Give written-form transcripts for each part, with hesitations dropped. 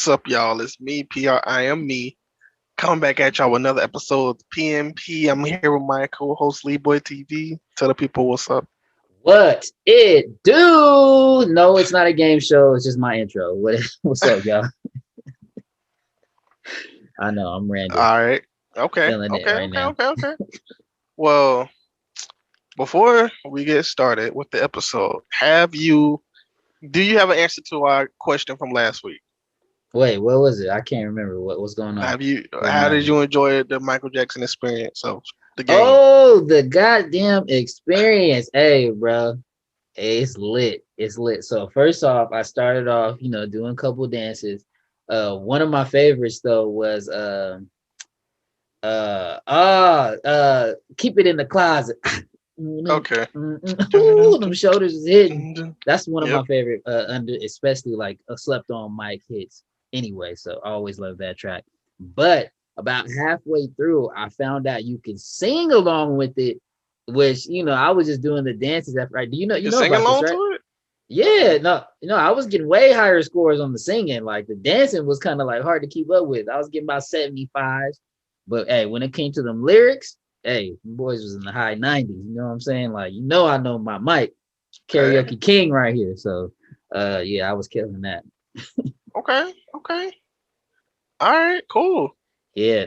What's up, y'all? It's me, PR. I am me. Coming back at y'all with another episode of PMP. I'm here with my co-host Leeboy TV. Tell the people what's up. What it do? No, it's not a game show. It's just my intro. What's up, y'all? I know I'm Randy, All right. Okay. feeling it Okay. right Okay. now. Okay. Okay. Well, before we get started with the episode, do you have an answer to our question from last week? Wait, what was it? I can't remember what's going on. How Remind did me. you enjoy the Michael Jackson experience of the game? Oh, the goddamn experience. Hey, bro. Hey, it's lit. It's lit. So first off, I started off, doing a couple dances. One of my favorites though was keep it in the closet. Okay. Ooh, them shoulders is hidden. That's one of Yep. my favorite especially like slept on mic hits anyway. So I always love that track. But about halfway through, I found out you can sing along with it, which I was just doing the dances after, right. You You know sing about this, along right? to it? Yeah, no, I was getting way higher scores on the singing. Like the dancing was kind of like hard to keep up with. I was getting about 75s. But hey, when it came to them lyrics, hey, boys was in the high 90s. You know what I'm saying? Like, I know my mic, Okay. karaoke king right here. So yeah, I was killing that. Okay. Okay. All right. Cool. Yeah.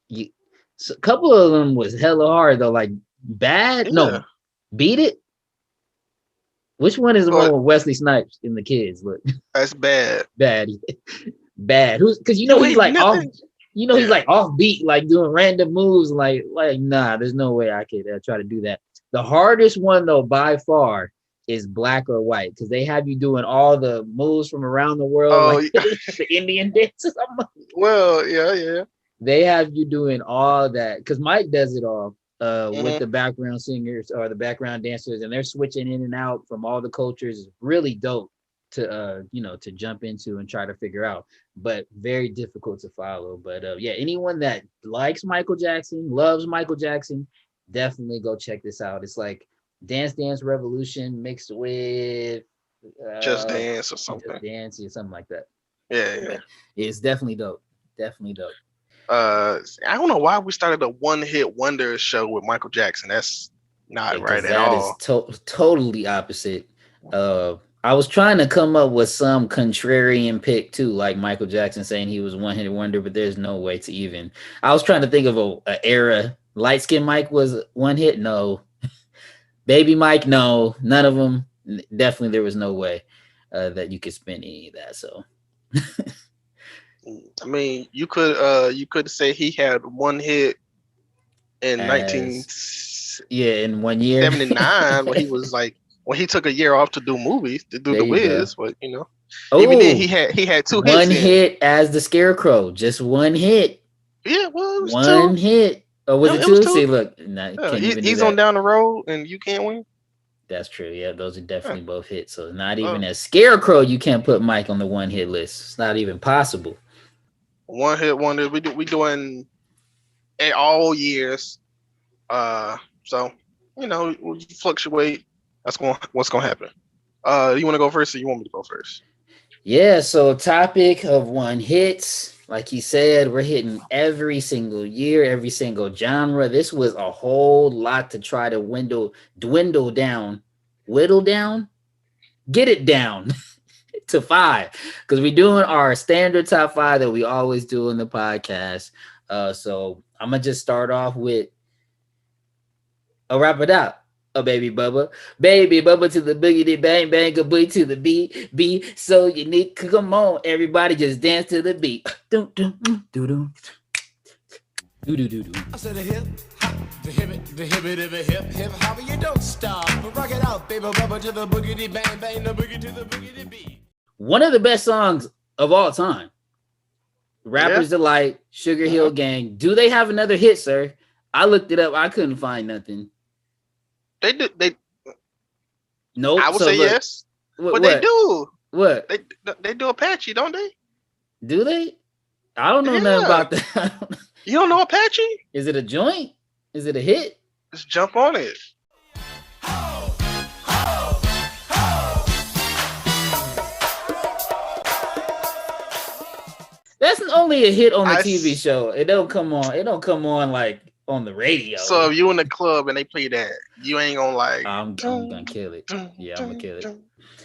You so a couple of them was hella hard though. Like bad, Yeah. no, beat it. Which one is the one But with Wesley Snipes in the kids? Look, that's bad. bad. Bad. Who's because You he's ain't like off. nothing. He's Yeah. like offbeat, like doing random moves. Like nah, there's no way I could try to do that. The hardest one though, by far, is black or white because they have you doing all the moves from around the world, Oh, like the Indian dances. well, yeah, yeah. They have you doing all that because Mike does it all with Hmm. the background singers or the background dancers, and they're switching in and out from all the cultures. It's really dope to to jump into and try to figure out, but very difficult to follow. But yeah, anyone that likes Michael Jackson, loves Michael Jackson, definitely go check this out. It's like Dance Dance Revolution mixed with Just uh dance or Just something. Dance or something like that. Yeah, yeah. But it's definitely dope. Definitely dope. I don't know why we started a one-hit wonder show with Michael Jackson. That's not right Because at that is all. totally opposite. I was trying to come up with some contrarian pick too, like Michael Jackson saying he was one hit wonder, but there's no way to even. I was trying to think of a era. Light skin Mike was one hit. No, baby Mike. No, none of them. Definitely, there was no way that you could spin any of that. So I mean, you could say he had one hit in as 1979 yeah, in 1 year, when he was like when he took a year off to do movies to do there the you go. Wiz, but even then Oh, he had two hits one in. hit as the Scarecrow, just one hit. Yeah, well, it was two. One hit. Or was it It was two? two. See, look, nah, can't even do He's on that. down the road and you can't win. That's true. Yeah, those are Yeah. definitely both hits. So not even Uh, as Scarecrow, you can't put Mike on the one hit list. It's not even possible. one hit wonder. We doing all years. So we fluctuate. What's gonna happen. You want to go first, or you want me to go first? Yeah, so topic of one hits. Like he said, we're hitting every single year, every single genre. This was a whole lot to try to dwindle down, whittle down, get it down to five. Because we're doing our standard top five that we always do in the podcast. So I'm gonna just start off with I'll wrap it up. Oh, baby Bubba to the boogity bang bang a booty to the beat so unique. Come on, everybody, just dance to the beat. Do do do do do do do do. I said a hip hop, the hip hop, you don't stop. Rock it out, baby, bubba to the boogity bang bang, the boogie to the boogity beat. One of the best songs of all time. Yeah. Rappers Delight, Sugar Hill Gang. Do they have another hit, sir? I looked it up. I couldn't find nothing. They do. Nope. I would So say look, yes, what, but what? they do. What? They do Apache, don't they? Do they? I don't know nothing Yeah. about that. You don't know Apache? Is it a joint? Is it a hit? Just jump on it. That's only a hit on the I TV s- show. It don't come on. It don't come on like on the radio. So if you in the club and they play that, you ain't gonna like. I'm gonna kill it. Yeah, I'm gonna kill it. So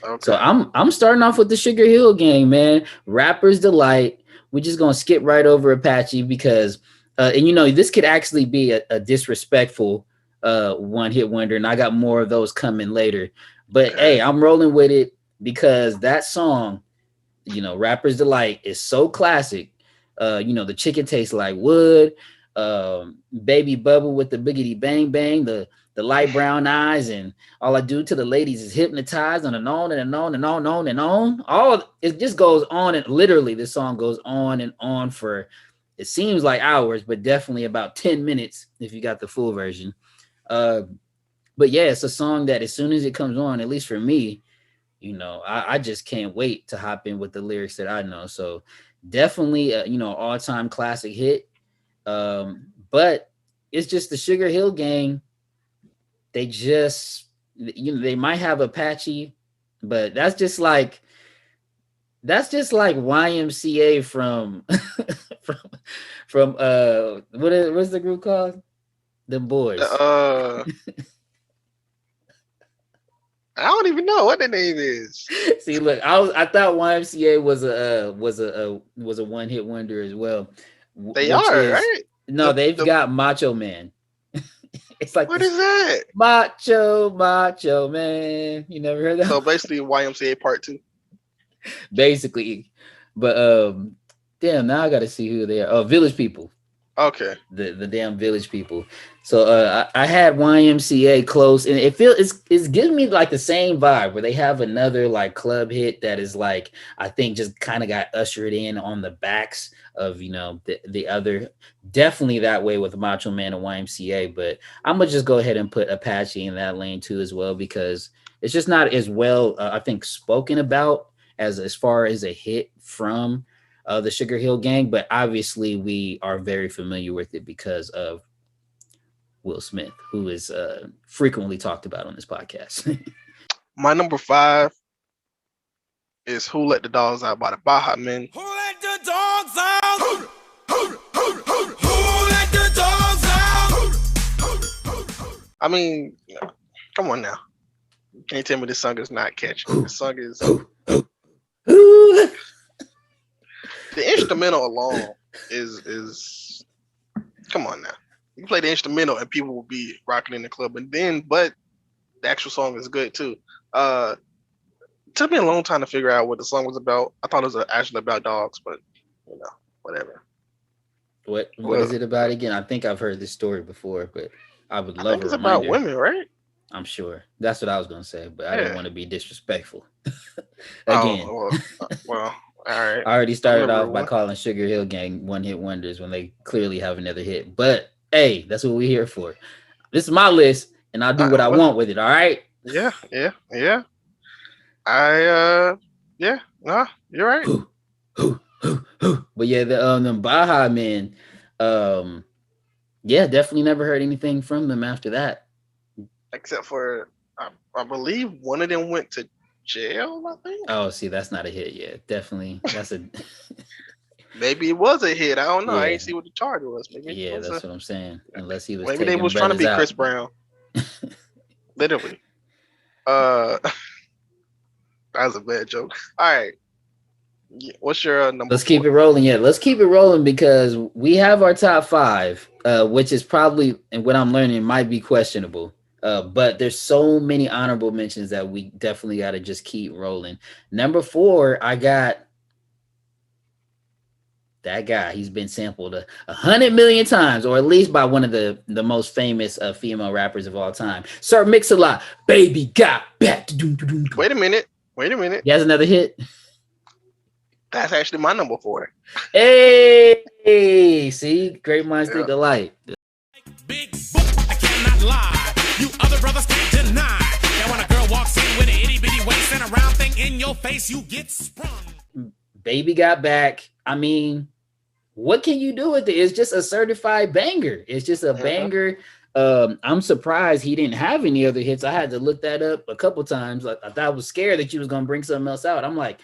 Okay. I'm starting off with the Sugar Hill Gang, man. Rapper's Delight. We're just gonna skip right over Apache because, and you know, this could actually be a disrespectful one hit wonder, and I got more of those coming later. But Okay. hey, I'm rolling with it because that song, you know, Rapper's Delight is so classic. You know, the chicken tastes like wood. Baby Bubble with the biggity bang bang, the light brown eyes, and all I do to the ladies is hypnotize on and on and on and on and on and on. All it just goes on, and literally this song goes on and on for it seems like hours, but definitely about 10 minutes if you got the full version. Uh, but yeah, it's a song that as soon as it comes on, at least for me, you know, I just can't wait to hop in with the lyrics that I know. So definitely, you know, all-time classic hit. But it's just the Sugar Hill Gang. They just, you know, they might have Apache, but that's just like YMCA from from what's the group called? The Boys. I don't even know what the name is. See, look, I thought YMCA was a one hit wonder as well. They are right. No, they've got Macho Man. It's like What is that? Macho Man. You never heard that? So basically, YMCA Part 2. Basically, but damn, now I got to see who they are. Oh, Village People. Okay. The damn Village People. So I had YMCA close, and it's giving me like the same vibe where they have another like club hit that is like I think just kind of got ushered in on the backs of, you know, the other, definitely that way with Macho Man and YMCA. But I'm gonna just go ahead and put Apache in that lane too as well because it's just not as well I think spoken about as far as a hit from the Sugar Hill Gang, but obviously we are very familiar with it because of Will Smith, who is frequently talked about on this podcast. My number 5 is "Who Let the Dogs Out" by the Baja Men. Who let the dogs out? Who let the dogs out? I mean, come on now. You can't tell me this song is not catchy. This song is the instrumental alone is come on now. You play the instrumental and people will be rocking in the club, but the actual song is good too. It took me a long time to figure out what the song was about. I thought it was actually about dogs, but you know, whatever. What is it about again? I think I've heard this story before, but I would love I think it's a reminder. about women, right? I'm sure that's what I was gonna say, but I didn't want to be disrespectful. Again, Again, well, all right. I already started off by one. calling Sugar Hill Gang one hit wonders when they clearly have another hit. But hey, that's what we're here for. This is my list, and I'll do what I want with it. All right? Yeah. You're right. But yeah, the Baja Men, yeah, definitely never heard anything from them after that. Except for, I believe one of them went to jail, I think. Oh, see, that's not a hit yet. Definitely, that's a. Maybe it was a hit. I don't know. Yeah. I didn't see what the charge was. Maybe Yeah, that's what I'm saying. Unless he was. Maybe they was trying to be Chris Brown. Literally. That was a bad joke. All right. What's your number? Let's keep it rolling. Yeah, let's keep it rolling because we have our top 5, which is probably, and what I'm learning might be questionable. But there's so many honorable mentions that we definitely got to just keep rolling. Number 4, I got that guy. He's been sampled 100 million times, or at least by one of the most famous female rappers of all time, Sir Mix-a-Lot. Baby got back. Wait a minute. He has another hit. That's actually my number 4. Hey, see, great minds think alike. Big book, I cannot lie. You other brothers can't deny. That when a girl walks in with an itty bitty waist and a round thing in your face, you get sprung. Baby got back. I mean, what can you do with it? It's just a certified banger. It's just a banger. I'm surprised he didn't have any other hits. I had to look that up a couple times. I thought I was scared that you was gonna bring something else out. I'm like,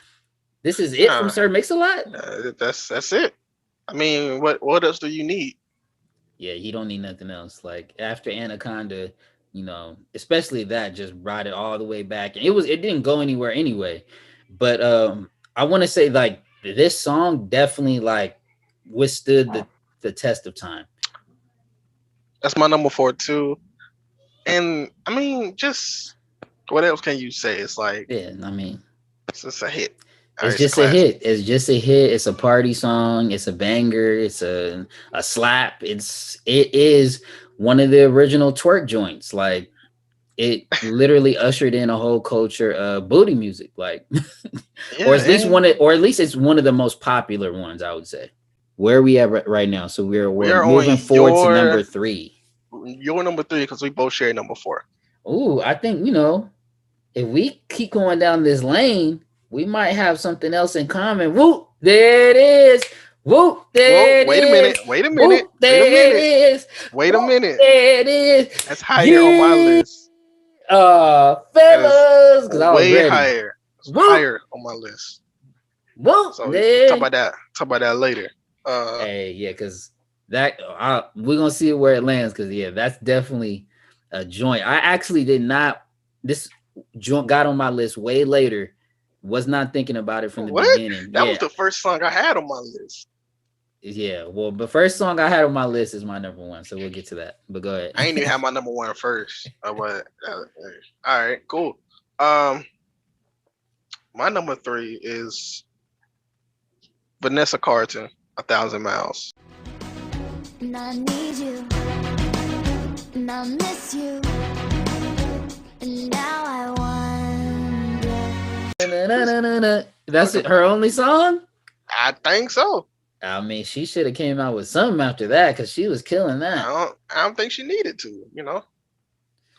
This is it from Sir Mix-a-Lot? That's it. I mean, what else do you need? Yeah, you don't need nothing else. Like after Anaconda, especially that just brought it all the way back. And it didn't go anywhere anyway. But I want to say like this song definitely like withstood the test of time. That's my number 4 too. And I mean, just what else can you say? It's like, yeah, I mean, it's just a hit. It's just a hit. It's just a hit. It's a party song. It's a banger. It's a slap. It is one of the original twerk joints. Like it literally ushered in a whole culture of booty music. Like, Yeah, or at least it's one of the most popular ones. I would say. Where are we at right now? So we're moving forward to number 3. Your number 3 because we both share number 4. Ooh, I think if we keep going down this lane, we might have something else in common. Whoop, there it is. Whoop, there it is. Wait a minute. Wait a minute. Whoop, there it is. Wait a minute. There it is. That's higher on my list. Fellas, because I was way ready. higher. Higher on my list. Whoop, so there. Talk about that later. Hey, yeah, because that we're gonna see where it lands. Because yeah, that's definitely a joint. I actually did not. This joint got on my list way later. Was not thinking about it from the beginning. That was the first song I had on my list. Yeah, well, the first song I had on my list is my number 1, so we'll get to that. But go ahead. I ain't even have my number 1 first. All right, cool. My number 3 is Vanessa Carlton, 1,000 Miles. And I need you, and I miss you, and now I wonder. That's her only song? I think so. I mean, she should have came out with something after that because she was killing that. I don't think she needed to.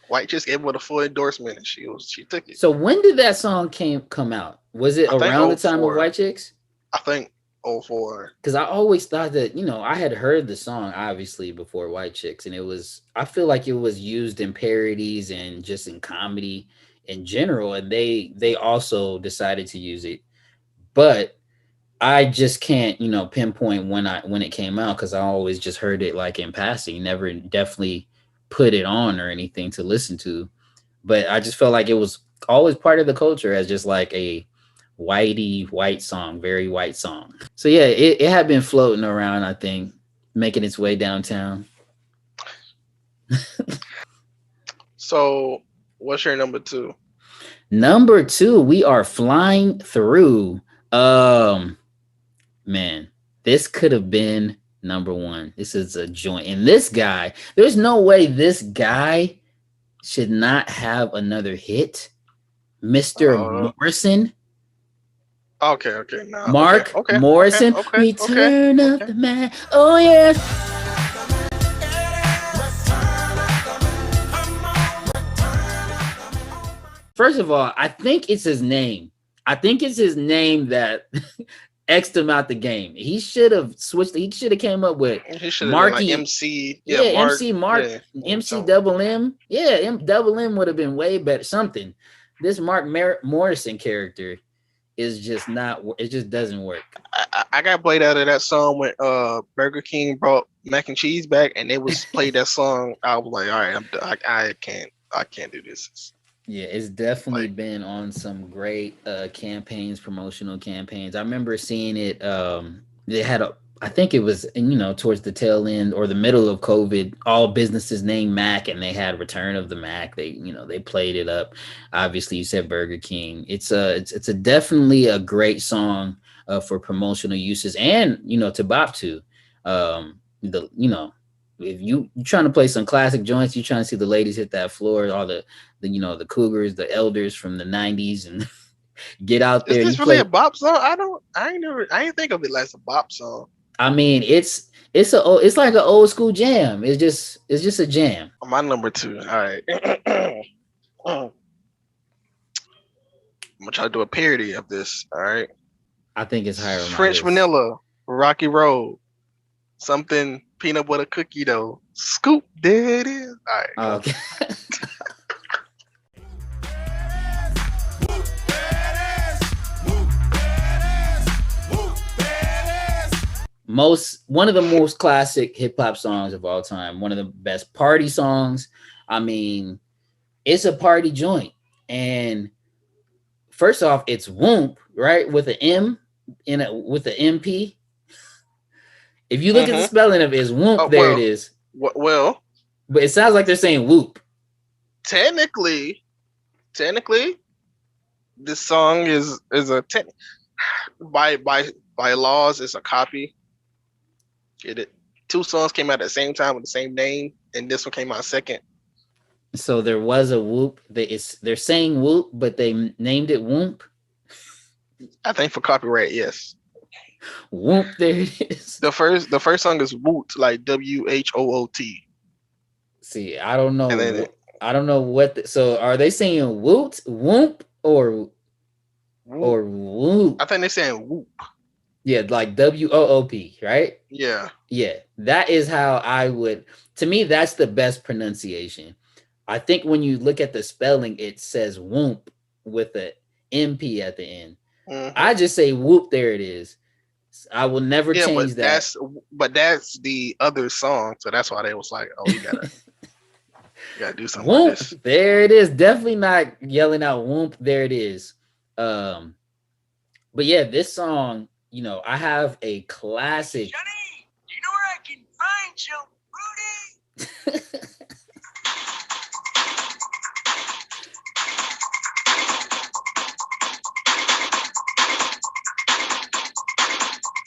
White just gave her the full endorsement and she took it. So when did that song come out? Was it around the time of White Chicks? I think 04. Because I always thought that, I had heard the song obviously before White Chicks, and I feel like it was used in parodies and just in comedy in general, and they also decided to use it. But I just can't, pinpoint when it came out because I always just heard it like in passing, never definitely put it on or anything to listen to. But I just felt like it was always part of the culture as just like a white song, very white song. So yeah, it had been floating around, I think, making its way downtown. So what's your number 2? Number 2, we are flying through. Man, this could have been number 1. This is a joint. And this guy, there's no way this guy should not have another hit. Mr. Morrison. Okay. No, Mark okay. Morrison. We turn up the man. Oh, yeah. First of all, I think it's his name. That X'd him out the game. He should have switched. He should have came up with Marky, like MC. Mark. MC double M. Yeah, double M would have been way better. Something. This Mark Morrison character is just not. It just doesn't work. I got played out of that song when Burger King brought mac and cheese back, and they was played that song. I was like, all right, I can't do this. Yeah, it's definitely been on some great campaigns, promotional campaigns. I remember seeing it. They had I think it was, towards the tail end or the middle of COVID, all businesses named Mac, and they had Return of the Mac. They, they played it up. Obviously, you said Burger King. It's a definitely a great song for promotional uses and, to bop to. If you're trying to play some classic joints, you're trying to see the ladies hit that floor, all the cougars, the elders from the 90s, and get out there. Is this really a bop song? I ain't think of it like a bop song. I mean, it's like an old school jam. It's just a jam. My number 2. All right. I'm gonna try to do a parody of this. All right. I think it's higher. French Vanilla, Rocky Road, something peanut butter cookie dough. Scoop, there it is. All right. Okay. one of the most classic hip hop songs of all time. One of the best party songs. I mean, it's a party joint. And first off, it's Whoomp, right? With an M with the MP. If you look at the spelling of it, it's Whoomp, there it is. Well, but it sounds like they're saying whoop. Technically, this song is a by laws, it's a copy. Get it? 2 songs came out at the same time with the same name, and this one came out second. So there was a whoop. They're saying whoop, but they named it Whoomp. I think for copyright, yes. Whoop, there it is. The first song is Woot, like WHOOT. See, I don't know. I don't know what. So are they saying woot, whoop, or whoop? I think they're saying whoop. Yeah, like WOOP, right? Yeah. Yeah, that is how I would. To me, that's the best pronunciation. I think when you look at the spelling, it says whoop with a MP at the end. Mm-hmm. I just say whoop. There it is. I will never change that. That's the other song, so that's why they was like, "Oh, you gotta do something whoop, like this." There it is. Definitely not yelling out whoop. There it is. But yeah, this song, you know, I have a classic. Johnny, do you know where I can find your booty?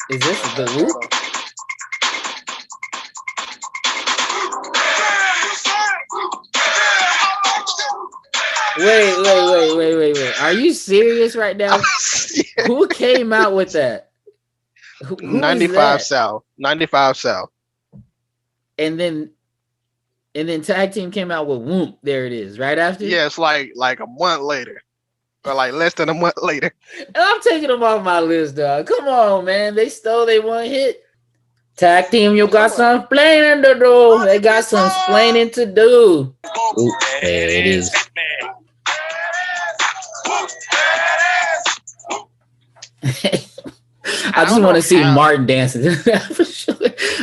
Is this the whoop? Wait. Are you serious right now? Who came out with that? Who 95 South. 95 South. And then Tag Team came out with Whoop. There it is, right after? Yeah, it's like a month later. Or like less than a month later. And I'm taking them off my list, dog. Come on, man. They stole they one hit. Tag Team, you got some explaining to do. They got some explaining to do. Ooh, there it is. I just want to see Martin dancing for sure.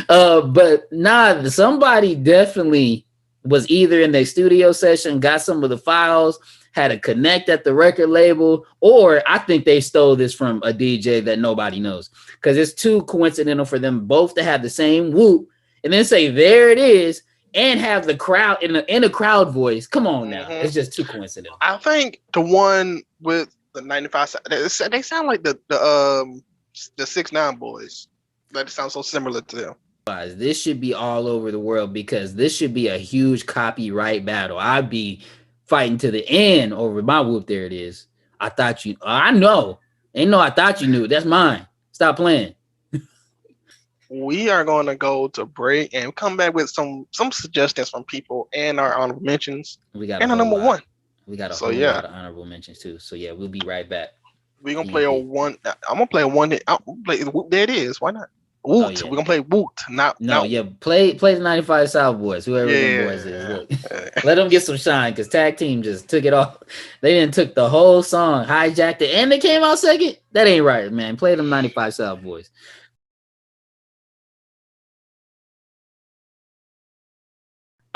But nah, somebody definitely was either in their studio session, got some of the files, had a connect at the record label, or I think they stole this from a DJ that nobody knows, because it's too coincidental for them both to have the same whoop and then say there it is and have the crowd in a crowd voice. Come on now, it's just too coincidental. I think the one with the 95, they sound like the 6ix9ine boys. That sounds so similar to them. This should be all over the world because this should be a huge copyright battle. I'd be fighting to the end over my whoop. There it is. I thought you. I know. Ain't no. I thought you knew. That's mine. Stop playing. We are going to go to break and come back with some suggestions from people and our honorable mentions. We got a number one. We got a whole lot of honorable mentions too. So yeah, we'll be right back. We're gonna play a one. I'm gonna play a one. There it is. Why not? Woot. Oh, yeah. We're gonna play Woot. Play the 95 South boys, whoever the boys is. Look, let them get some shine because Tag Team just took it off. They didn't took the whole song, hijacked it, and they came out second. That ain't right, man. Play them 95 South boys.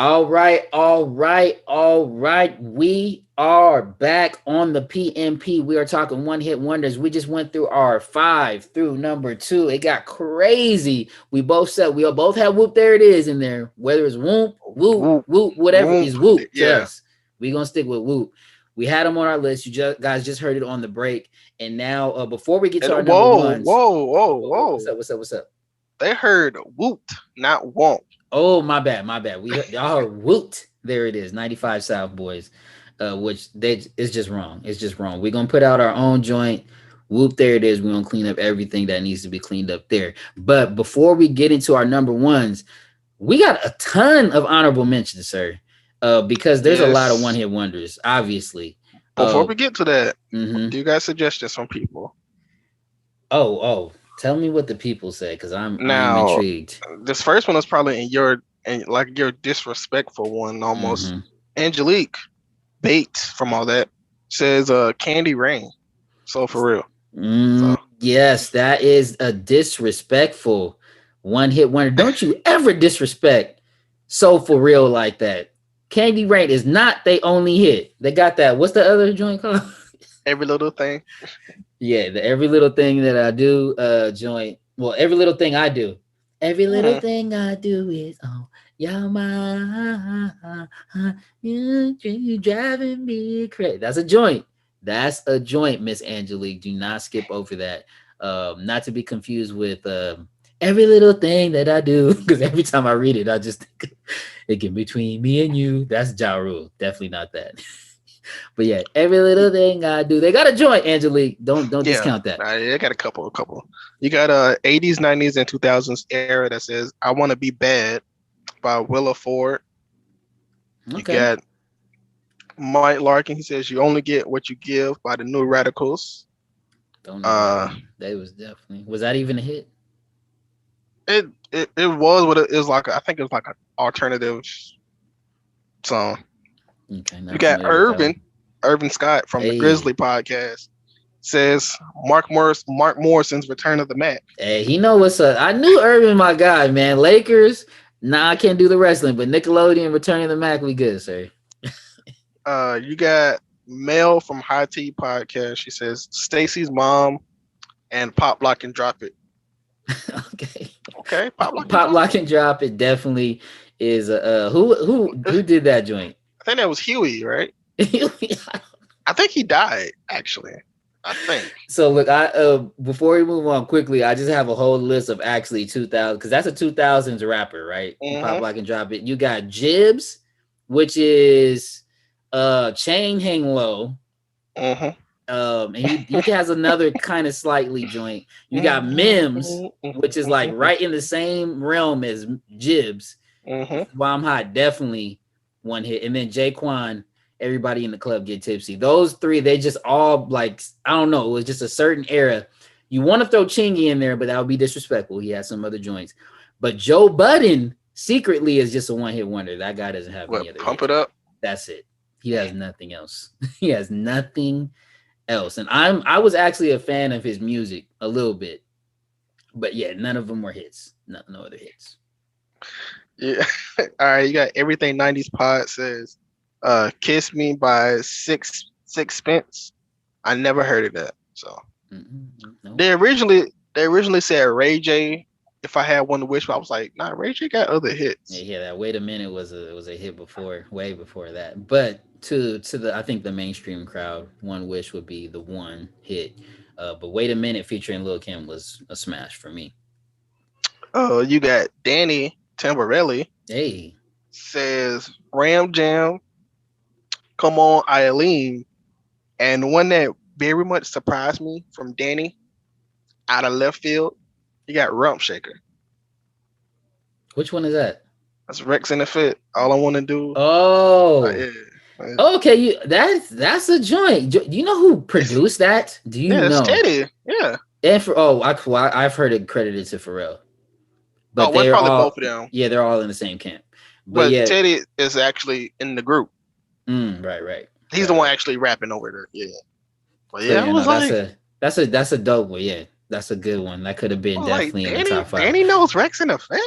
All right. We are back on the PMP. We are talking one hit wonders. We just went through our 5 through number 2. It got crazy. We both had whoop. There it is in there. Whether it's whoop, whatever is whoop. Yes, we're gonna stick with whoop. We had them on our list. You guys just heard it on the break. And now, before we get to our number ones, whoa! What's up? They heard whoop, not won't. Oh, my bad. Y'all heard woot. There it is, 95 South boys. Which it's just wrong. It's just wrong. We're gonna put out our own joint. Whoop, there it is. We're gonna clean up everything that needs to be cleaned up there. But before we get into our number ones, we got a ton of honorable mentions, sir. Because there's a lot of one-hit wonders, obviously. Before we get to that, do you guys suggestions from people? Oh. Tell me what the people say, because I'm intrigued. This first one is probably in your disrespectful one almost. Angelique Bates from all that says Candy Rain. So for real. Yes, that is a disrespectful. One hit wonder. Don't you ever disrespect So For Real like that. Candy Rain is not their only hit. They got that. What's the other joint called? Every little thing. Yeah, the Every Little Thing That I Do joint. Well, Every Little Thing I Do. Every little thing I do is on your mind. You driving me crazy. That's a joint. That's a joint, Miss Angelique. Do not skip over that. Not to be confused with Every Little Thing That I Do. Because every time I read it, I just think it get between me and you. That's Ja Rule. Definitely not that. But yeah, Every Little Thing I Do. They got a joint, Angelique. Don't discount that. I got a couple. You got 80s, 90s, and 2000s era that says "I Want to Be Bad" by Willa Ford. You got Mike Larkin. He says "You Only Get What You Give" by the New Radicals. Don't know. That was definitely. Was that even a hit? It was what it is like. I think it was like an alternative song. Okay. You got Irvin Scott from the Grizzly podcast says Mark Morrison's Return of the Mac. Hey, he know what's up. I knew Irvin, my guy, man. Lakers. Nah, I can't do the wrestling, but Nickelodeon Return of the Mac, we good, sir. You got Mel from High Tea podcast. She says Stacy's Mom and Pop Lock and Drop It. Okay. Pop Lock and Drop It definitely is who did that joint? I think that was Huey, right? I think he died, actually. I think. So look, I before we move on quickly, I just have a whole list of actually 2000 because that's a 2000s rapper, right? Pop Lock and Drop It. You got Jibs, which is Chain Hang Low. And he has another kind of slightly joint. You got Mims, which is like right in the same realm as Jibs. While I'm Hot, definitely one hit. And then Jaquan, Everybody in the Club Get Tipsy. Those three, they just all like, I don't know, it was just a certain era. You want to throw Chingy in there, but that would be disrespectful. He has some other joints. But Joe Budden secretly is just a one-hit wonder. That guy doesn't have any other Pump hits. It Up. That's it. He has nothing else. He has nothing else. And I was actually a fan of his music a little bit. But yeah, none of them were hits. No other hits. Yeah. All right, you got Everything 90s Pod says Kiss Me by Sixpence. I never heard of that. So No. they originally said Ray J. If I had one wish, but I was like, nah, Ray J got other hits. Yeah, that Wait a Minute was a hit before, way before that. But to the I think the mainstream crowd, One Wish would be the one hit. But Wait a Minute featuring Lil' Kim was a smash for me. Oh, you got Danny Tamborelli. Hey. Says Ram Jam, Come On Eileen, and one that very much surprised me from Danny out of left field, you got Rump Shaker. Which one is that? That's Rex in the Fit. All I Want to Do. Oh. Yeah. Okay, that's a joint. Do you know who produced that? Do you know? It's Teddy. Yeah. And I've heard it credited to Pharrell. But they're probably all, both of them. Yeah, they're all in the same camp. But yeah, Teddy is actually in the group. Right. He's the one actually rapping over there. Yeah. But yeah, that's a dope one. Yeah, that's a good one. That could have been definitely in the top 5. Danny knows Rex in Effect.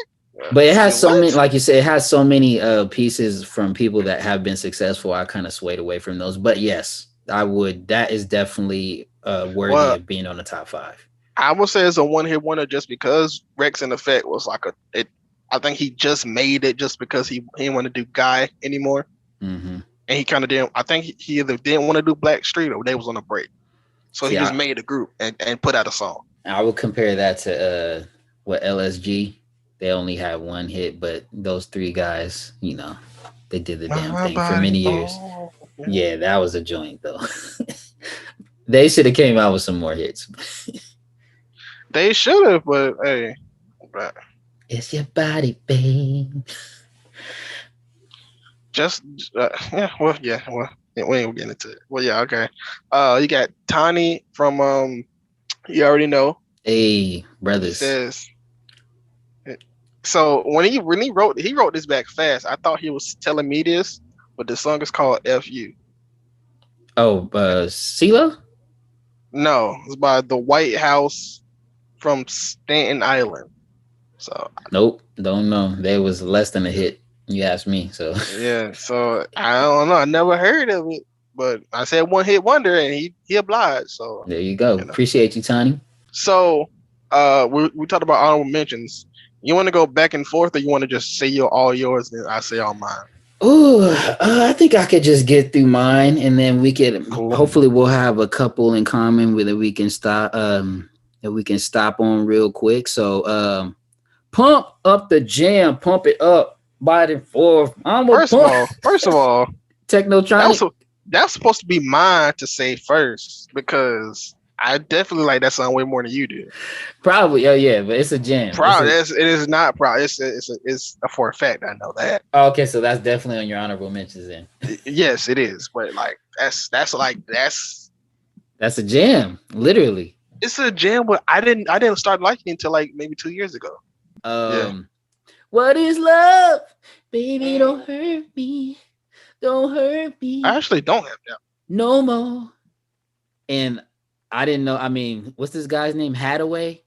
But it has so many, like you said, it has so many pieces from people that have been successful. I kind of swayed away from those. But yes, I would. That is definitely worthy of being on the top 5. I would say it's a one-hit wonder just because Rex in Effect was like I think he just made it just because he didn't want to do Guy anymore. And he kind of didn't. I think he either didn't want to do Black Street or they was on a break. So he just made a group and put out a song. I would compare that to LSG. They only had one hit, but those 3 guys, they did the damn thing for many years. Yeah, that was a joint though. They should have came out with some more hits. They should have, but hey. It's your body, babe. Well, we ain't getting into it. Well, yeah, okay. You got Tiny from You Already Know. Hey, brothers. Says, so when he wrote this back fast. I thought he was telling me this, but the song is called F.U. Oh, CeeLo? No, it's by The White House from Staten Island. So Nope, don't know. They was less than a hit. You asked me, so yeah, so I don't know. I never heard of it, but I said one hit wonder, and he obliged. So there you go. you know. Appreciate you, Tony. So we talked about honorable mentions. You want to go back and forth, or you want to just say all yours, and I say all mine? Ooh, I think I could just get through mine, and then we could Cool. hopefully we'll have a couple in common with that we can stop. That we can stop on real quick. So, pump up the jam, pump it up, bite it forth. I'm a pump. First of all, Technotronic. that's supposed to be mine to say first because I definitely like that song way more than you do. Probably, oh yeah, but it's a jam. Proud, it is not proud. It's a for a fact. I know that. Okay, so that's definitely on your honorable mentions then. Yes, it is. But like that's a jam, literally. it's a jam. But I didn't start liking it until like maybe 2 years ago. What is love? Baby, don't hurt me. Don't hurt me. I actually don't have that. No more. And I didn't know. I mean, what's this guy's name? Hadaway?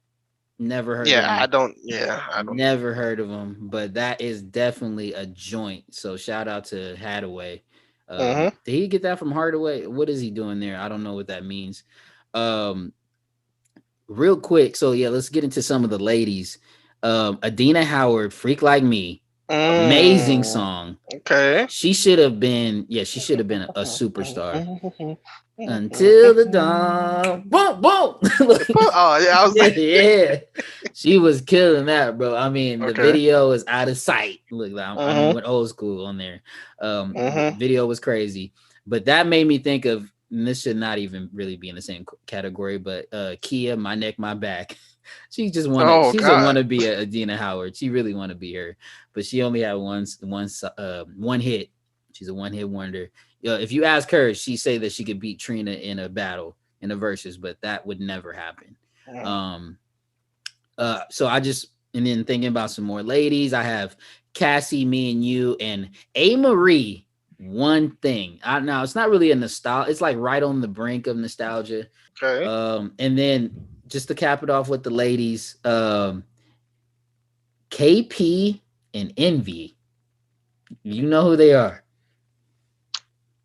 Never heard of him. I don't. Yeah, I don't. Never heard of him, but that is definitely a joint. So shout out to Hadaway. Did he get that from Hardaway? What is he doing there? I don't know what that means. Real quick. So yeah, let's get into some of the ladies. Adina Howard, Freak Like Me. Amazing song. Okay. She should have been a superstar. Until the dawn. Boom, boom. Oh yeah, I was yeah. She was killing that, bro. I mean, the video is out of sight. Look, I went old school on there. The video was crazy. But that made me think of, and this should not even really be in the same category, but Kia, My Neck, My Back. She just wanted. She just want to be a Adina Howard. She really want to be her, but she only had one hit. She's a one hit wonder. If you ask her, she say that she could beat Trina in a battle in a versus, but that would never happen. So I just, and then thinking about some more ladies, I have Cassie, Me and You, and A. Marie. One thing. Now it's not really a nostalgia. It's like right on the brink of nostalgia. Okay. And then just to cap it off with the ladies, KP and Envy. You know who they are.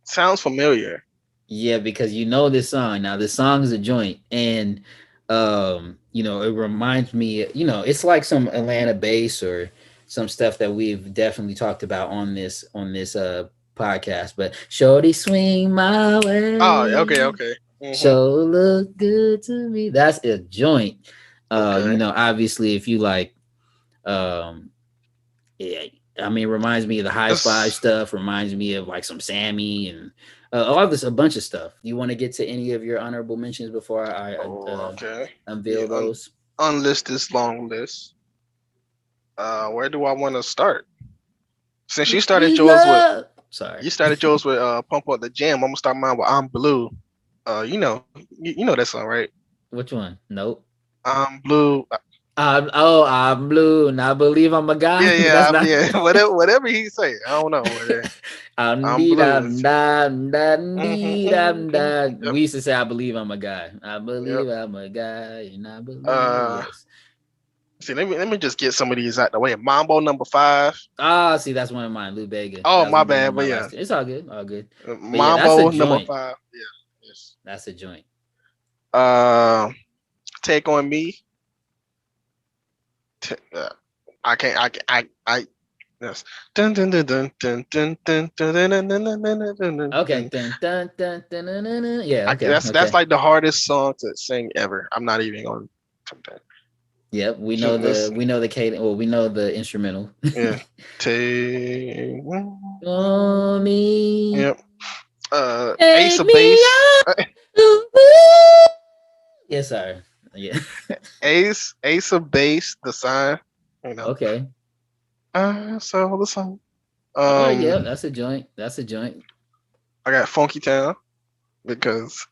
Sounds familiar. Yeah, because you know this song. Now this song is a joint, and it reminds me. It's like some Atlanta bass or some stuff that we've definitely talked about on this podcast. But Shorty Swing My Way. Oh, okay. So look good to me. That's a joint. Obviously, if you like, reminds me of the High Five stuff. Reminds me of like some Sammy and a bunch of stuff. You want to get to any of your honorable mentions before I unveil those? Unlist this long list. Where do I want to start? Since you started yours with Pump Up the Jam, I'm gonna start mine with I'm Blue. You know that song, right? Which one? Nope. I'm Blue. I'm blue, and I believe I'm a guy. Yeah. Whatever he say, I don't know. I'm blue. We used to say, "I believe I'm a guy. I believe I'm a guy, and I believe." Yes. See, let me just get some of these out the way. Mambo number 5. See, that's one of mine, Lou Bega. Oh, my bad, but yeah, it's all good. Mambo number 5. Yeah, yes, that's a joint. Take on Me. I yes. Dun dun dun dun dun dun dun dun dun dun. Okay. Yeah. Okay. That's like the hardest song to sing ever. I'm not even going to. Yep, we know the cadence. Well, we know the instrumental. Yeah. Take on me. Yep. Ace of Base. Yes, sir. Yeah. Ace of Base, The Sign. Okay. So the song. Yeah, that's a joint. I got Funky Town because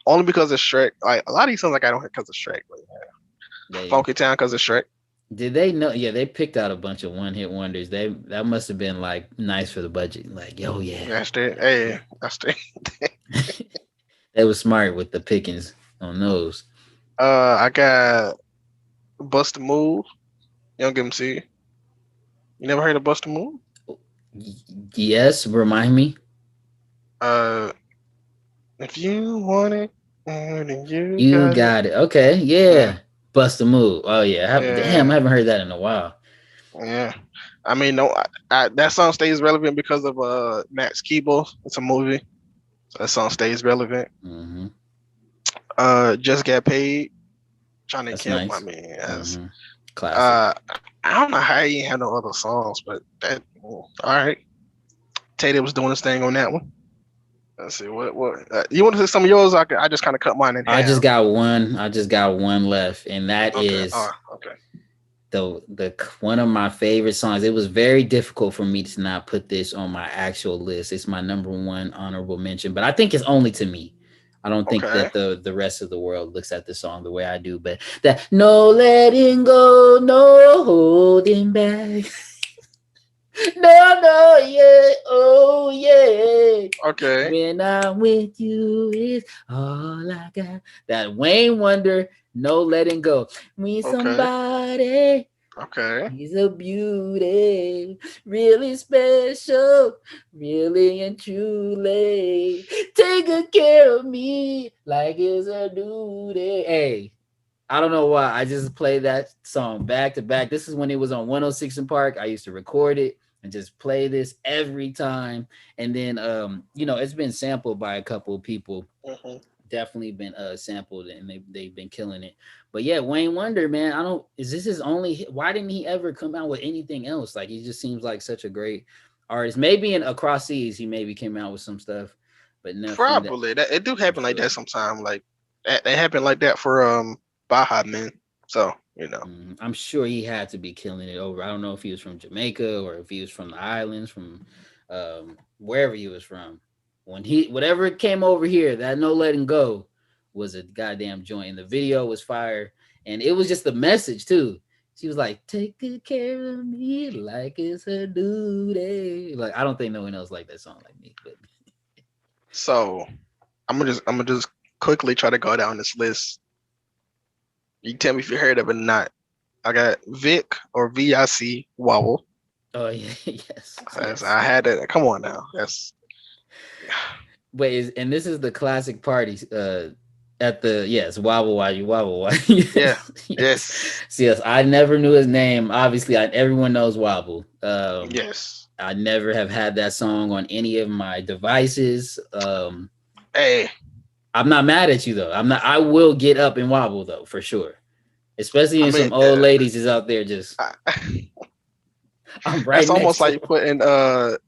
of Shrek. Like a lot of these songs, like I don't hear because of Shrek. But yeah. Funky Town because of Shrek. Did they know? Yeah, they picked out a bunch of one-hit wonders. That must have been like nice for the budget. Like, yo, yeah. That's it. Hey, that's it. They were smart with the pickings on those. I got Bust a Move. Young MC. You never heard of Bust a Move? Yes, remind me. Uh, if you want it, then you You got it. got it. Okay, Yeah, yeah. Bust a move. Oh yeah. Damn, I yeah, haven't heard that in a while. yeah. I mean, no, that song stays relevant because of Max Keeble. It's a movie, so that song stays relevant. Mm-hmm. Just Got Paid. Johnny That's Kemp. I nice. mean, Mm-hmm. Classic. I don't know how he had no other songs, but that all right. Tatum was doing his thing on that one. Let's see what you want to say some of yours. I just kind of cut mine in I half. just got one. I just got one left, and that Okay. is Okay. the one of my favorite songs. It was very difficult for me to not put this on my actual list. It's my number one honorable mention, but I think it's only to me. I don't think Okay. that the rest of the world looks at the song the way I do, but that no letting go, no holding back. No, yeah, oh yeah. Okay. When I'm with you, it's all I got. That Wayne Wonder, no letting go. Me Okay. somebody, Okay. he's a beauty, really special, really and truly. Take good care of me like it's a duty. Hey, I don't know why. I just played that song back to back. This is when it was on 106 in Park. I used to record it and just play this every time. And then it's been sampled by a couple of people. Mm-hmm. Definitely been sampled, and they've been killing it. But yeah, Wayne Wonder, man, is this his only why didn't he ever come out with anything else? Like, he just seems like such a great artist. Maybe in Across Seas he maybe came out with some stuff, but nothing Probably that it do happen like that sometimes. Like that happened like that for Baja Men. So I'm sure he had to be killing it over. I don't know if he was from Jamaica or if he was from the islands, from wherever he was from. Whatever came over here, that No Letting Go was a goddamn joint. And the video was fire. And it was just the message too. She was like, take good care of me like it's her duty. Like, I don't think no one else liked that song like me. But So I'm gonna just quickly try to go down this list. You tell me if you heard of it or not. I got Vic or VIC Wobble. oh yeah, yes. I had that. Come on now. That's And this is the classic party at the wobble while you wobble while you yes. yes, I never knew his name. Obviously, everyone knows Wobble. Yes. I never have had that song on any of my devices. Hey, I'm not mad at you though. I will get up and wobble though, for sure. Especially if some old ladies is out there just I'm right. That's almost like putting the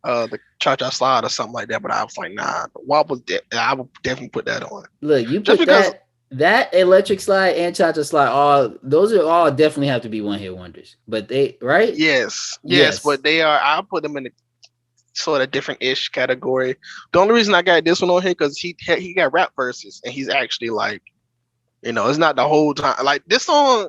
cha-cha slide or something like that. But I was like, nah, Wobble. I would definitely put that on. Look, you put that electric slide and cha-cha slide. Those are all definitely have to be one hit wonders. But they right? Yes, but they are. I'll put them in a sort of different ish category. The only reason I got this one on here because he got rap verses and he's actually like, it's not the whole time. Like this song,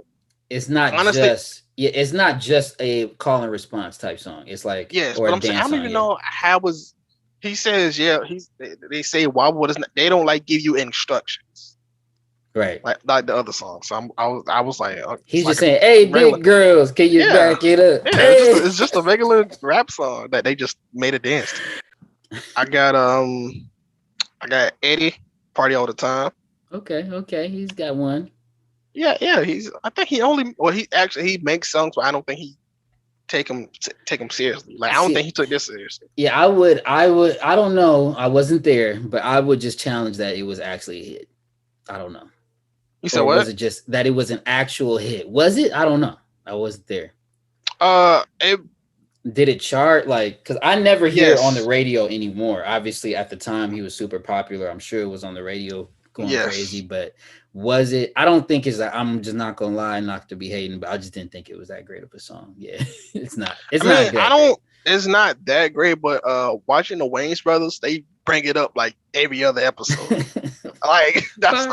it's not honestly. It's not just a call and response type song. It's like but I'm saying I don't even know how was. He says they say Wobble does not. They don't like give you instructions, right? Like the other songs. So I was like, he's just saying, "Hey, big girls, can you back it up?" Yeah, hey. it's just a regular rap song that they just made a dance to. I got Eddie, Party All the Time. Okay, he's got one. Yeah. I think he makes songs, but I don't think he take them seriously. Like I don't think he took this seriously. Yeah, I would. I don't know. I wasn't there, but I would just challenge that it was actually a hit. I don't know. You said what? Was it just that it was an actual hit? Was it? I don't know. I wasn't there. Did it chart? Like, because I never hear it on the radio anymore. Obviously, at the time he was super popular. I'm sure it was on the radio going crazy, but was it? I don't think I'm just not gonna lie, not to be hating, but I just didn't think it was that great of a song. Yeah, it's not. It's not that great, but watching the Wayans brothers, they bring it up like every other episode. Like that's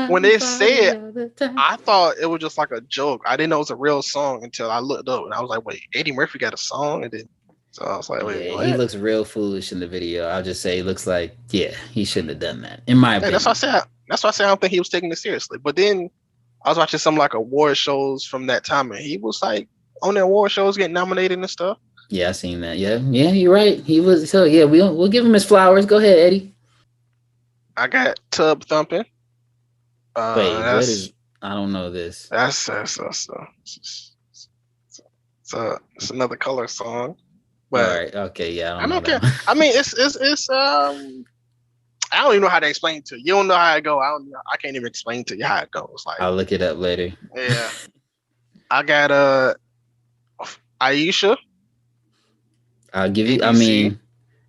when they say it, I thought it was just like a joke. I didn't know it was a real song until I looked up and I was like, wait, Eddie Murphy got a song? And then so I was like, wait, he looks real foolish in the video. I'll just say he looks like, he shouldn't have done that, in my opinion. That's why I say I don't think he was taking it seriously. But then I was watching some like award shows from that time, and he was like on the award shows getting nominated and stuff. Yeah, I seen that. Yeah, you're right. He was. So yeah, we'll give him his flowers. Go ahead, Eddie. I got Tub Thumping. Wait, what That's is? I don't know this. it's another Color song. All But right. Okay. Yeah, I I don't know don't that care. one. I mean, it's I don't even know how to explain it to you. You don't know how it go. I don't know. I can't even explain to you how it goes. Like, I'll look it up later. yeah, I got Aisha. I'll give you. I ABC. mean,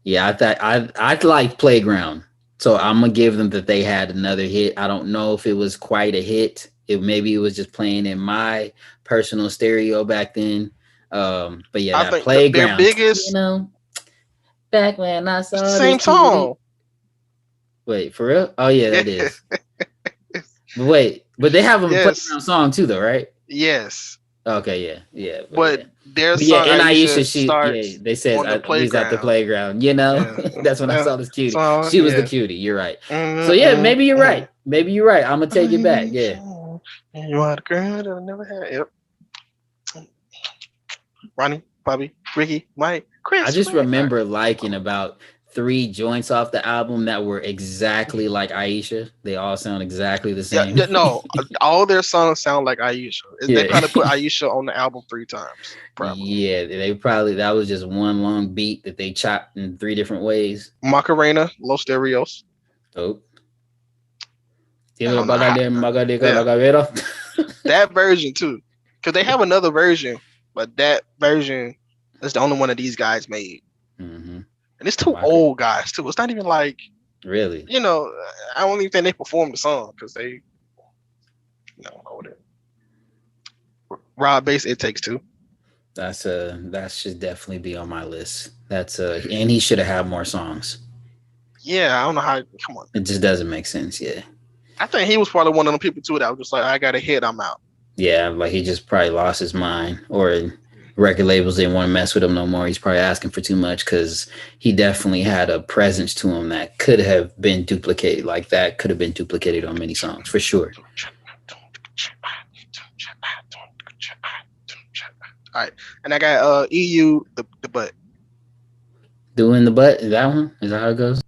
yeah, I thought I like Playground, so I'm gonna give them that they had another hit. I don't know if it was quite a hit. Maybe it was just playing in my personal stereo back then. But yeah, I that think Playground. their biggest You know, back when I saw same this TV. song. Wait, for real? Oh yeah, that is. But wait, but they have a Yes. Playground song too, though, right? Yes, Okay, yeah. but yeah. their But yeah, song and Aisha Aisha, starts they said on the we was at the playground. playground. You know, Yeah. that's when I Yeah. saw this cutie. So, She was the yeah. cutie. You're right. Mhm, So yeah, mhm, maybe you're mhm. right. Maybe you're right. I'm gonna take it back. Yeah. You are the girl that I never had. Yep. Ronnie, Bobby, Ricky, Mike, Chris. I just Mike. remember liking about 3 joints off the album that were exactly like Aisha. They all sound exactly the Yeah, same. yeah, no, all their songs sound like Aisha. They Yeah. probably put Aisha on the album 3 times. Probably. Yeah, they probably that was just one long beat that they chopped in 3 different ways. Macarena, Los Stereos. Oh. I don't know how- That version too, because they have another version, but that version is the only one that these guys made, Mm-hmm. and it's 2 Wow. old guys too. It's not even like, Really? you know, I don't even think they performed the song because they, older. Rob Bass, It Takes Two. That should definitely be on my list. And he should have had more songs. Yeah, I don't know how. Come on, It just doesn't make sense. Yeah. I think he was probably one of them people too that was just like, I got a hit, I'm out. Yeah, like he just probably lost his mind, or record labels didn't want to mess with him no more. He's probably asking for too much because he definitely had a presence to him that could have been duplicated. Like that could have been duplicated on many songs for sure. All right, and I got EU the butt. Doing the butt, is that one? Is that how it goes?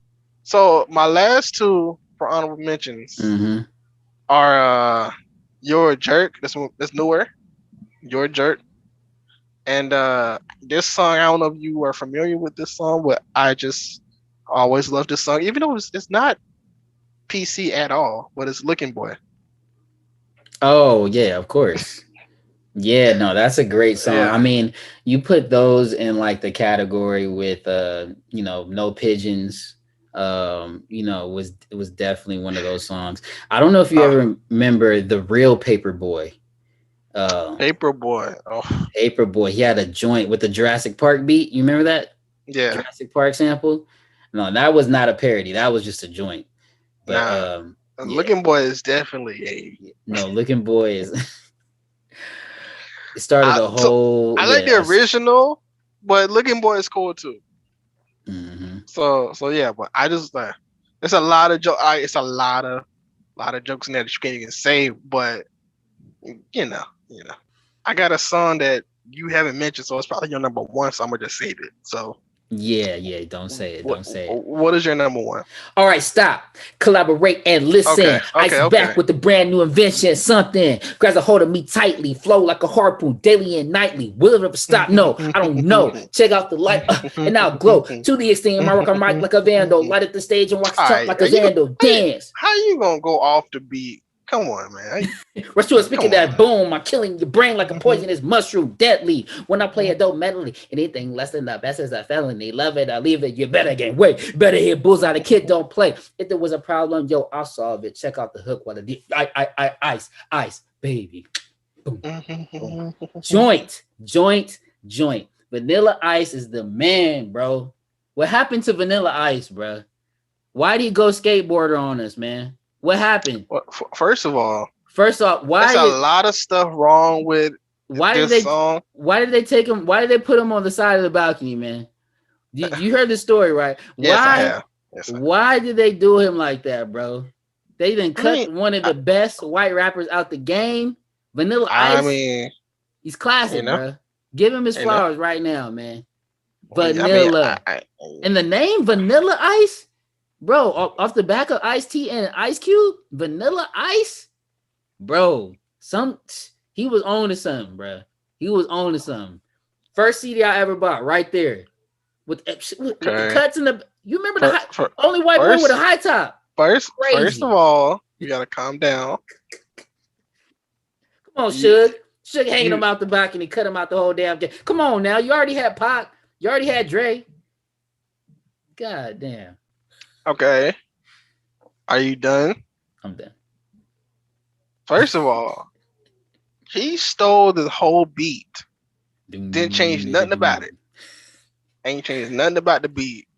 So my last 2 for honorable mentions Mm-hmm. are You're a Jerk. That's newer. You're a Jerk. And this song, I don't know if you are familiar with this song, but I just always love this song, even though it's not PC at all, but it's Looking Boy. Oh yeah, of course. Yeah, no, that's a great song. Yeah. I mean, you put those in like the category with No Pigeons. It was definitely one of those songs. I don't know if you ever remember The Real Paperboy. Paperboy. Oh, Paperboy, he had a joint with the Jurassic Park beat. You remember that? yeah. Jurassic Park sample? No, that was not a parody. That was just a joint. But Nah. yeah. Looking Boy is definitely No, Looking Boy is it started a whole I like the original, but Looking Boy is cool too. Mm-hmm. So yeah, but I just there's a lot of it's a lot of jokes in there that you can't even say, but you know, I got a song that you haven't mentioned, so it's probably your number 1, so I'm gonna just save it. So Yeah, don't say it. Don't say it. What is your number 1? All right, stop. Collaborate and listen. Okay, Ice back with the brand new invention. Something grabs a hold of me tightly. Flow like a harpoon daily and nightly. Will it ever stop? No, I don't know. Check out the light and I'll glow. To the extent, I rock on mic like a vandal. Light up the stage and watch the chump like a vandal. Dance. How you gonna go off the beat? Come on, man. Rush to a speaker that boom. I'm killing your brain like a poisonous mushroom. Deadly. When I play a dope medley, anything less than the best is a felony. Love it, I leave it. You better gain weight. Better hit bullseye. The kid don't play. If there was a problem, yo, I'll solve it. Check out the hook while the ice, baby. Boom, boom. Joint. Vanilla Ice is the man, bro. What happened to Vanilla Ice, bro? Why do you go skateboarder on us, man? What happened? Well, first off, why? There's a lot of stuff wrong with this song. Why did they take him? Why did they put him on the side of the balcony, man? You heard the story, right? Yes, I have. Yes, I have. Why did they do him like that, bro? They done cut mean, one of the best white rappers out the game. Vanilla I Ice. mean, He's classic, you know, bro. Give him his you know. flowers right now, man. I mean, Vanilla. And the name Vanilla Ice, bro, off the back of Ice T and Ice Cube, Vanilla Ice, bro. He was on to something, bro. He was on to something. First CD I ever bought, right there, with the cuts in the. You remember the only white boy with a high top? First Crazy. of all, you gotta calm down. Come on, Suge. Suge hanging him out the back and he cut him out the whole damn game. Come on now, you already had Pac, you already had Dre. God damn. Okay. Are you done? I'm done. First of all, he stole the whole beat. Didn't change nothing about it. Ain't changed nothing about the beat.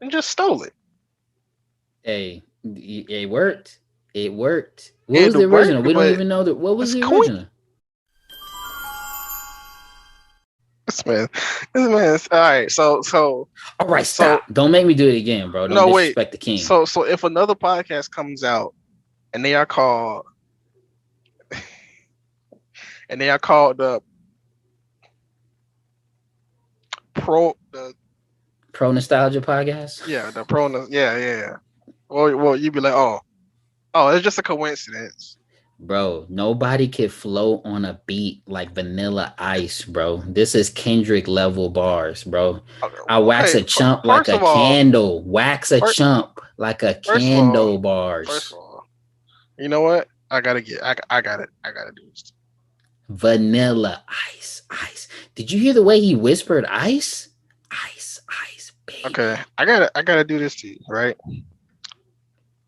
And just stole it. Hey, it worked. It worked. What was the original? We don't even know that. What was the original? This man. All right. So. All right. Stop. Don't make me do it again, bro. Don't disrespect the king. So if another podcast comes out and they are called the Pro Nostalgia Podcast. Yeah, the Pro. Yeah. Well, you'd be like, oh, it's just a coincidence. Bro, nobody could flow on a beat like Vanilla Ice, bro. This is Kendrick level bars, bro. I wax a chump like a candle. Wax a chump like a candle bars. First of all, you know what? I gotta do this. Vanilla Ice. Did you hear the way he whispered ice? Ice, baby. Okay, I gotta do this to you, right?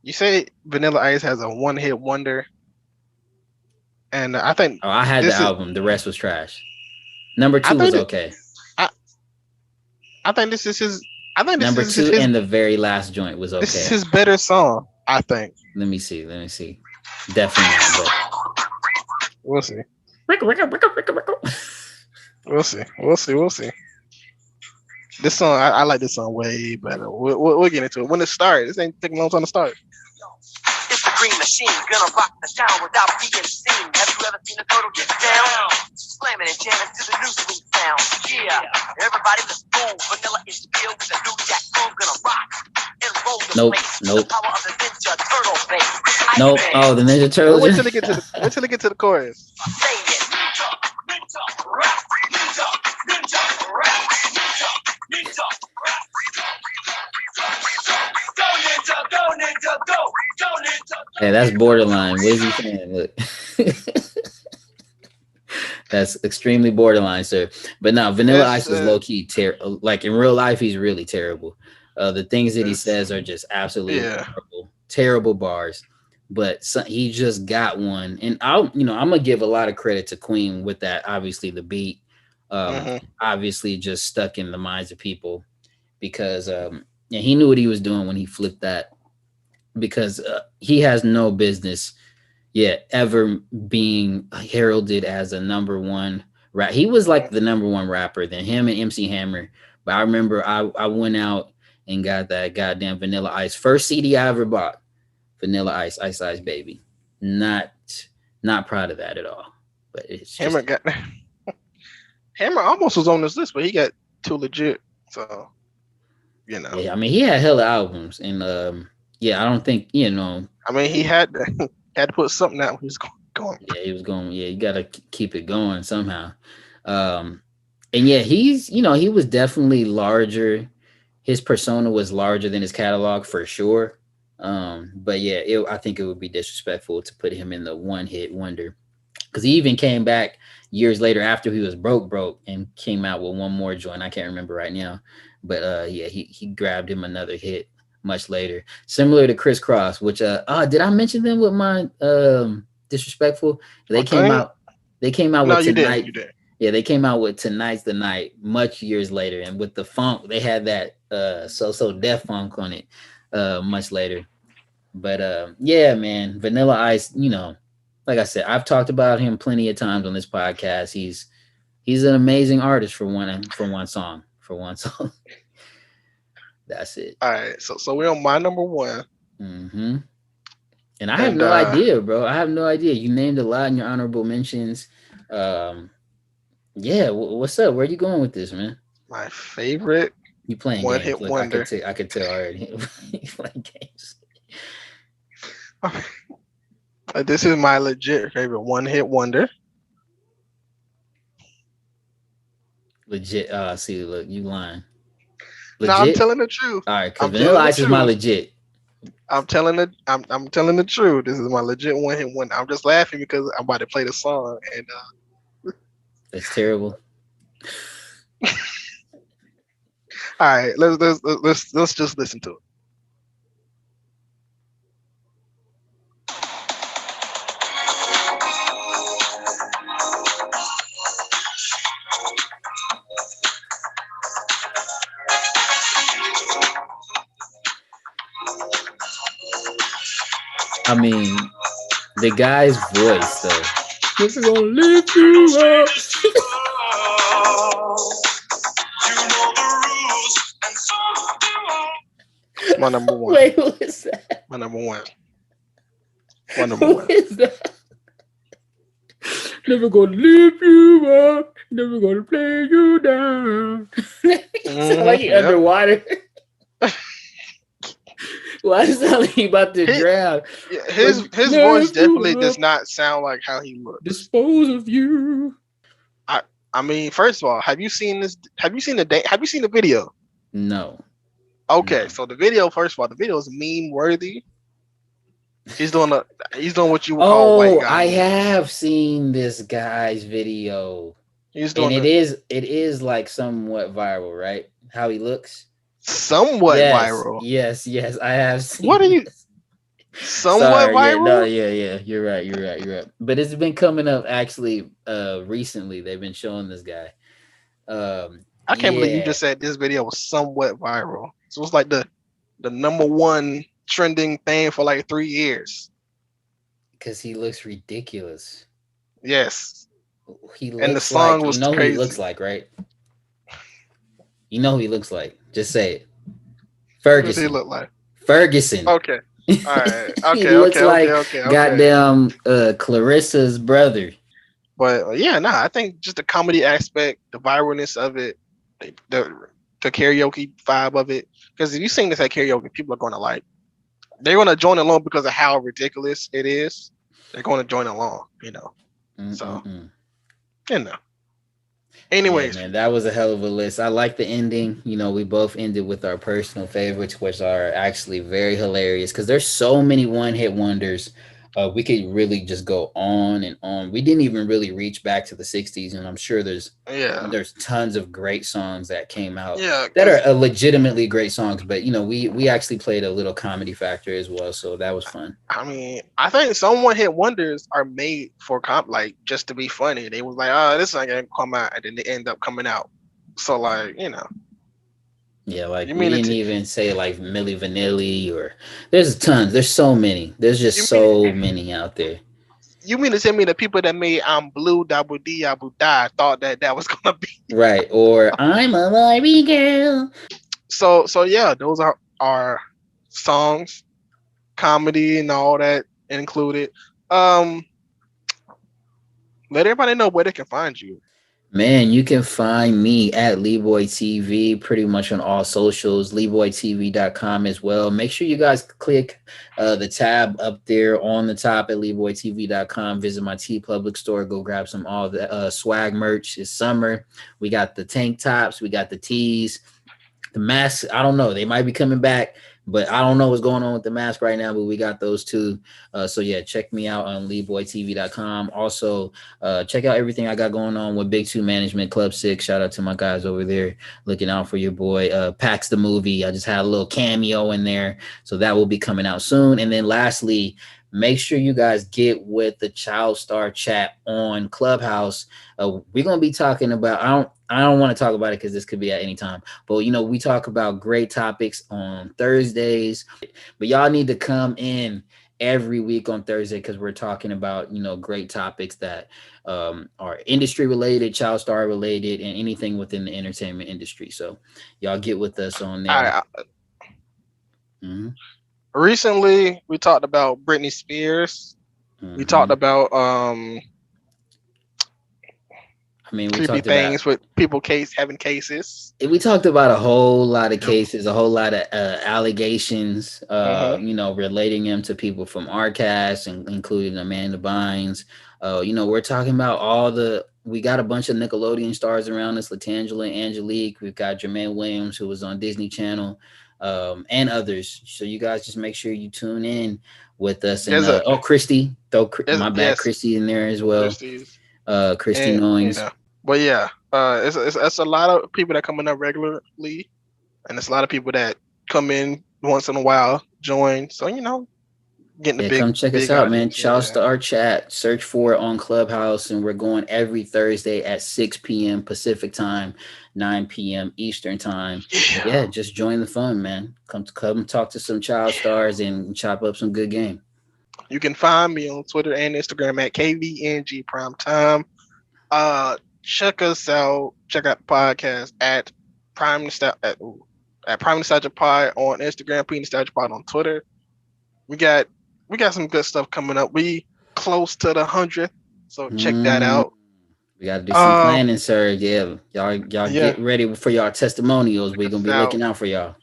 You say Vanilla Ice has a one-hit wonder. And I think I had the album. The rest was trash. Number 2 was okay. I think this is his. I think number 2 and the very last joint was okay. This is his better song, I think. Let me see. Definitely not. But we'll see. We'll see. This song, I like this song way better. We'll get into it when it starts. This ain't taking a long time to start. It's the Green Machine, gonna rock the town without being seen. Have you ever seen a turtle get down? Slamming and jamming to the new swing sound. Yeah, everybody let's move. Vanilla is filled with a new jack groove, gonna rock and roll the place. Nope. The power of the Ninja Turtle bass. Nope. Oh, the Ninja Turtles. Wait till they get to the chorus. Say it. Ninja rap, ninja rap, ninja rap. Go ninja, go. Hey, that's borderline. What is he saying? Look. That's extremely borderline, sir. But no, Vanilla Ice is low key terrible. Like in real life, he's really terrible. The things that he says are just absolutely terrible bars. But he just got one, and I'm gonna give a lot of credit to Queen with that. Obviously, the beat, obviously, just stuck in the minds of people because he knew what he was doing when he flipped that. Because he has no business ever being heralded as a number one rap. He was like the number one rapper than him and MC Hammer. But I remember I went out and got that goddamn Vanilla Ice first CD I ever bought. Vanilla Ice, Ice Ice Baby. Not proud of that at all. But it's just Hammer almost was on this list, but he got too legit. So Yeah, I mean he had hella albums and I don't think, I mean, he had to put something out. He was going. Yeah, he was going. Yeah, you got to keep it going somehow. And he was definitely larger. His persona was larger than his catalog for sure. But I think it would be disrespectful to put him in the one-hit wonder because he even came back years later after he was broke and came out with one more joint. I can't remember right now, but he grabbed him another hit much later, similar to Criss Cross, which did I mention them with my disrespectful? They came out with Tonight. You did. Yeah, they came out with Tonight's the Night much years later, and with the funk, they had that so Def Funk on it much later. But man, Vanilla Ice, like I said, I've talked about him plenty of times on this podcast. He's an amazing artist for one song. That's it. All right, so we're on my number one. Mm-hmm. And I have And no idea, bro. I have no idea. You named a lot in your honorable mentions. Yeah. What's up? Where you going with this, man? my favorite You playing one games? hit Look, I could wonder. tell. I could tell already. You playing games. This is my legit favorite one hit wonder. Legit. See, look, you lying. No, I'm Legit. telling the truth. All right, because I'm Vanilla telling the Ice is my truth. legit. I'm telling the truth. This is my legit one hit wonder. I'm just laughing because I'm about to play the song and That's terrible. all right, let's just listen to it. I mean, the guy's voice though. Never gonna lift you up. It's my number one. Wait, who is that? My number one. My number Who one. is that? Never gonna lift you up. Never gonna play you down. Sound like you Yep. underwater. Why does it sound like you about to drown? Yeah, his Never voice definitely up. does not sound like how he looks. Dispose of you. I mean, first of all, have you seen this? Have you seen the video? No. Okay, No. so the video, first of all, the video is meme worthy. He's doing what you would call white Oh, guy. I memes. have seen this guy's video. He's And doing it is like somewhat viral, right? How he looks. somewhat Yes, viral. yes, I have seen. What are you? this. Somewhat Sorry, viral. yeah. You're right. But it's been coming up actually. Recently they've been showing this guy. I can't believe you Yeah, just said this video was somewhat viral. So it's like the number one trending thing for like 3 years. because he looks ridiculous. Yes, He and the looks song like was you know who crazy. he looks like, right? You know who he looks like. Just say it. What does he Ferguson. look like? Ferguson. Okay, all right. He Okay, looks okay, like okay. goddamn Clarissa's brother. But yeah, nah, I think just the comedy aspect, the viralness of it, the karaoke vibe of it. Because if you sing this at karaoke, people are gonna they're gonna join along because of how ridiculous it is. They're gonna join along, So you know. Anyways, Yeah, man, that was a hell of a list. I like the ending. You know, we both ended with our personal favorites, which are actually very hilarious because there's so many one-hit wonders. We could really just go on and on. We didn't even really reach back to the 60s, and I'm sure there's yeah, tons of great songs that came out yeah. that are legitimately great songs. But you know, we actually played a little comedy factor as well, so that was fun. I mean, I think some one-hit wonders are made for just to be funny. They was like, oh, this ain't gonna come out, and then they end up coming out. So Yeah, like You we mean didn't it- even say like Milli Vanilli or there's tons. There's so many. There's You just mean so many out there. you mean to tell me the people that made I'm Blue Double D Abu Die thought that was gonna be Right. Or I'm a Barbie girl. so yeah, those are our songs, comedy and all that included. Let everybody know where they can find you. Man, you can find me at Leeboy TV pretty much on all socials, LeeboyTV.com as well. Make sure you guys click the tab up there on the top at LeeboyTV.com. Visit my T Public store. Go grab some all the swag merch. It's summer. We got the tank tops. We got the tees. The masks, I don't know. They might be coming back, but I don't know what's going on with the mask right now, but we got those too. So yeah, check me out on LeeboyTV.com. Also, check out everything I got going on with Big Two Management Club 6. Shout out to my guys over there looking out for your boy. Pax the movie. I just had a little cameo in there. So that will be coming out soon. And then lastly, make sure you guys get with the Child Star chat on Clubhouse. We're gonna be talking about I don't want to talk about it because this could be at any time. But you know, we talk about great topics on Thursdays. But y'all need to come in every week on Thursday because we're talking about, you know, great topics that are industry related, Child Star related, and anything within the entertainment industry. So y'all get with us on there. All right, Mhm. Recently, we talked about Britney Spears. We talked about I mean, we creepy talked about things with people having cases. we talked about a whole lot of cases, a whole lot of allegations, you know, relating them to people from our cast, and including Amanda Bynes. You know, we're talking about we got a bunch of Nickelodeon stars around us, Latangela, Angelique. We've got Jermaine Williams, who was on Disney Channel, and others. So you guys just make sure you tune in with us. And Christy, Christy in there as well. Christy Noyes. But yeah, it's a lot of people that coming up regularly, and it's a lot of people that come in once in a while, join. So you know, getting the big. Come check us out, man. Shouts to our chat. Search for it on Clubhouse, and we're going every Thursday at 6 p.m. Pacific time, 9 p.m. Eastern time. Yeah, just join the fun, man. Come talk to some child stars and chop up some good game. You can find me on Twitter and Instagram at KVNG Primetime. Check us out. Check out the podcast at Prime Nostalgia Pod on Instagram, P Nostalgia Pod on Twitter. We got some good stuff coming up. We close to the 100th, so check that out. We gotta do some planning, sir. Yeah, y'all get ready for y'all testimonials. We're gonna be looking out for y'all.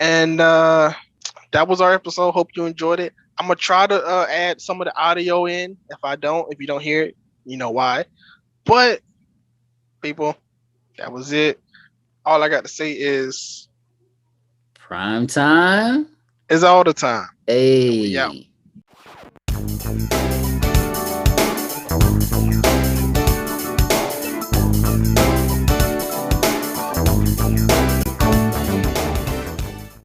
And that was our episode. Hope you enjoyed it. I'm gonna try to add some of the audio in. If you don't hear it, you know why. But people, that was it. All I got to say is prime time is all the time. Hey. We out.